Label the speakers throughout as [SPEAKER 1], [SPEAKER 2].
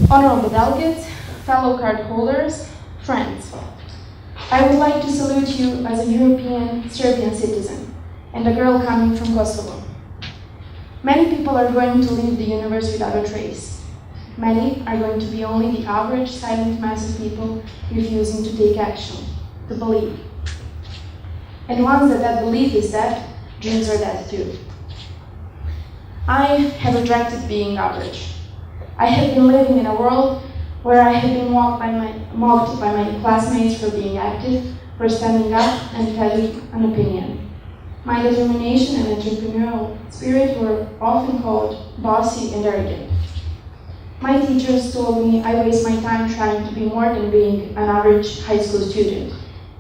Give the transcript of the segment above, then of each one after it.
[SPEAKER 1] Honorable delegates, fellow cardholders, friends, I would like to salute you as a European Serbian citizen and a girl coming from Kosovo. Many people are going to leave the universe without a trace. Many are going to be only the average silent mass of people refusing to take action, to believe. And once that belief is dead, dreams are dead too. I have rejected being average. I have been living in a world where I have been mocked by my classmates for being active, for standing up and telling an opinion. My determination and entrepreneurial spirit were often called bossy and arrogant. My teachers told me I waste my time trying to be more than being an average high school student.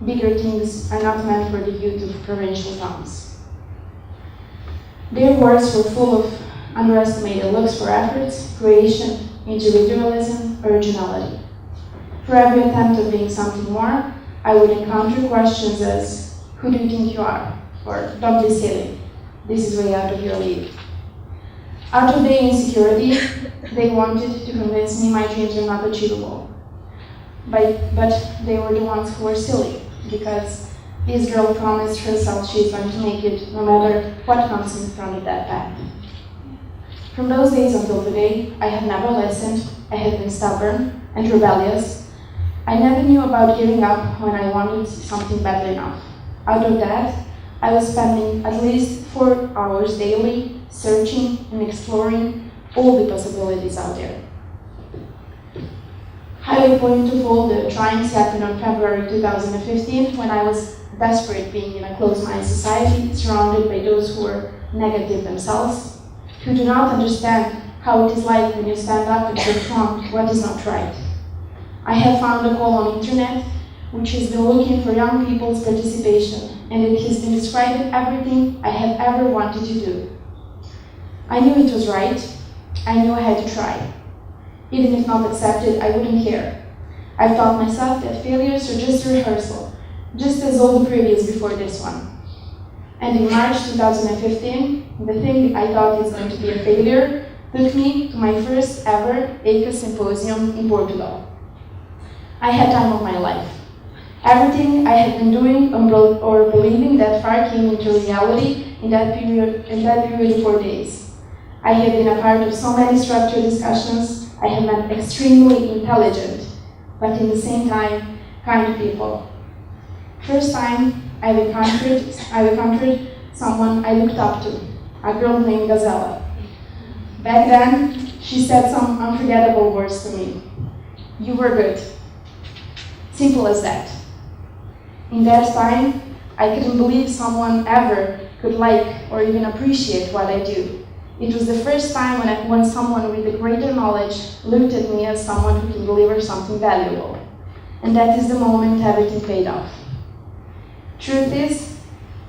[SPEAKER 1] Bigger things are not meant for the youth of provincial towns. Their words were full of underestimated looks for efforts, creation, individualism, originality. For every attempt of being something more, I would encounter questions as, who do you think you are? Or, don't be silly, this is way out of your league. Out of their insecurity, they wanted to convince me my dreams are not achievable. But they were the ones who were silly, because this girl promised herself she's going to make it no matter what comes in front of that path. From those days until today, I have never listened, I have been stubborn and rebellious. I never knew about giving up when I wanted something badly enough. Out of that, I was spending at least 4 hours daily searching and exploring all the possibilities out there. Highly point of all the triumphs happened on February 2015 when I was desperate being in a closed-minded society surrounded by those who were negative themselves, who do not understand how it is like when you stand up and confront what is not right. I have found a call on internet which has been looking for young people's participation, and it has been describing everything I have ever wanted to do. I knew it was right. I knew I had to try. Even if not accepted, I wouldn't care. I taught myself that failures are just a rehearsal, just as all the previous before this one. And in March 2015, the thing I thought is going to be a failure took me to my first ever EYCA symposium in Portugal. I had time of my life. Everything I had been doing or believing that far came into reality in that period of 4 days. I had been a part of so many structured discussions. I have met extremely intelligent, but in the same time, kind people. First time I've encountered someone I looked up to, a girl named Gazella. Back then, she said some unforgettable words to me. You were good. Simple as that. In that time, I couldn't believe someone ever could like or even appreciate what I do. It was the first time when someone with a greater knowledge looked at me as someone who can deliver something valuable. And that is the moment everything paid off. Truth is,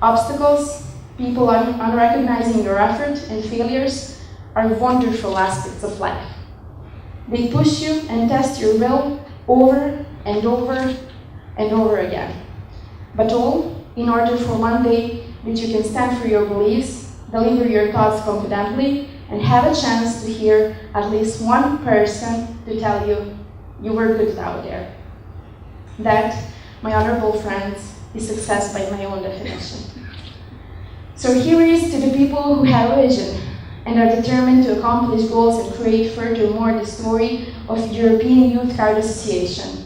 [SPEAKER 1] obstacles, people unrecognizing your effort, and failures are wonderful aspects of life. They push you and test your will over and over and over again. But all in order for one day that you can stand for your beliefs, deliver your thoughts confidently, and have a chance to hear at least one person to tell you, you were good out there. That, my honorable friends, is success by my own definition. So here is to the people who have a vision and are determined to accomplish goals and create furthermore the story of European Youth Card Association.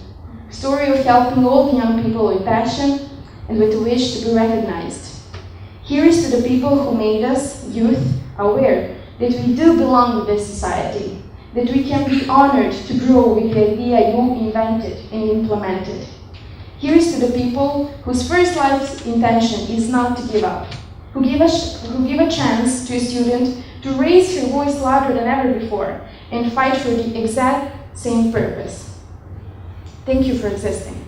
[SPEAKER 1] Story of helping all the young people with passion and with a wish to be recognized. Here is to the people who made us, youth, aware that we do belong to this society, that we can be honored to grow with the idea you invented and implemented. Here is to the people whose first life's intention is not to give up, who give a chance to a student to raise her voice louder than ever before and fight for the exact same purpose. Thank you for existing.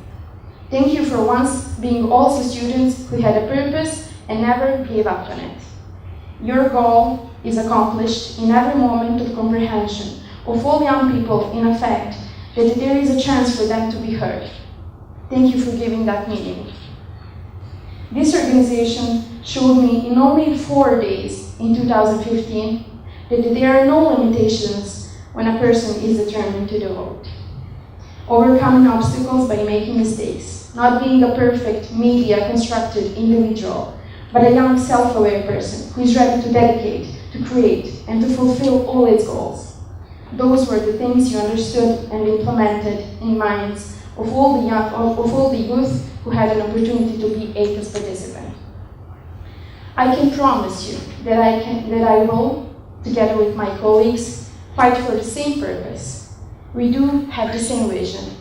[SPEAKER 1] Thank you for once being also students who had a purpose and never gave up on it. Your goal is accomplished in every moment of comprehension of all young people in a fact that there is a chance for them to be heard. Thank you for giving that meaning. This organization showed me in only 4 days in 2015 that there are no limitations when a person is determined to devote. Overcoming obstacles by making mistakes, not being a perfect, media-constructed individual, but a young, self-aware person who is ready to dedicate, to create, and to fulfill all its goals. Those were the things you understood and implemented in minds of all the youth who had an opportunity to be EYCA's participant. I can promise you that I will, together with my colleagues, fight for the same purpose. We do have the same vision.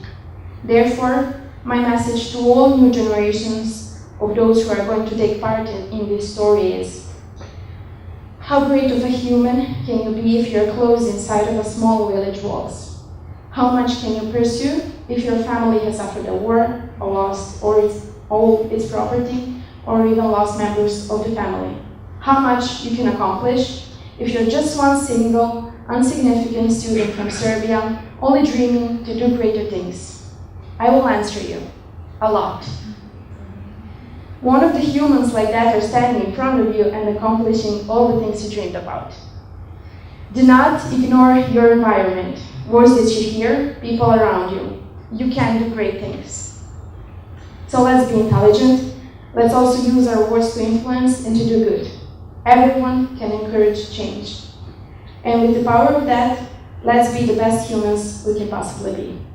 [SPEAKER 1] Therefore, my message to all new generations of those who are going to take part in this story is: how great of a human can you be if you're closed inside of a small village walls? How much can you pursue if your family has suffered a war, or lost all its property, or even lost members of the family? How much you can accomplish if you're just one single, insignificant student from Serbia, only dreaming to do greater things? I will answer you: a lot. One of the humans like that are standing in front of you and accomplishing all the things you dreamed about. Do not ignore your environment, words that you hear, people around you. You can do great things. So let's be intelligent. Let's also use our words to influence and to do good. Everyone can encourage change. And with the power of that, let's be the best humans we can possibly be.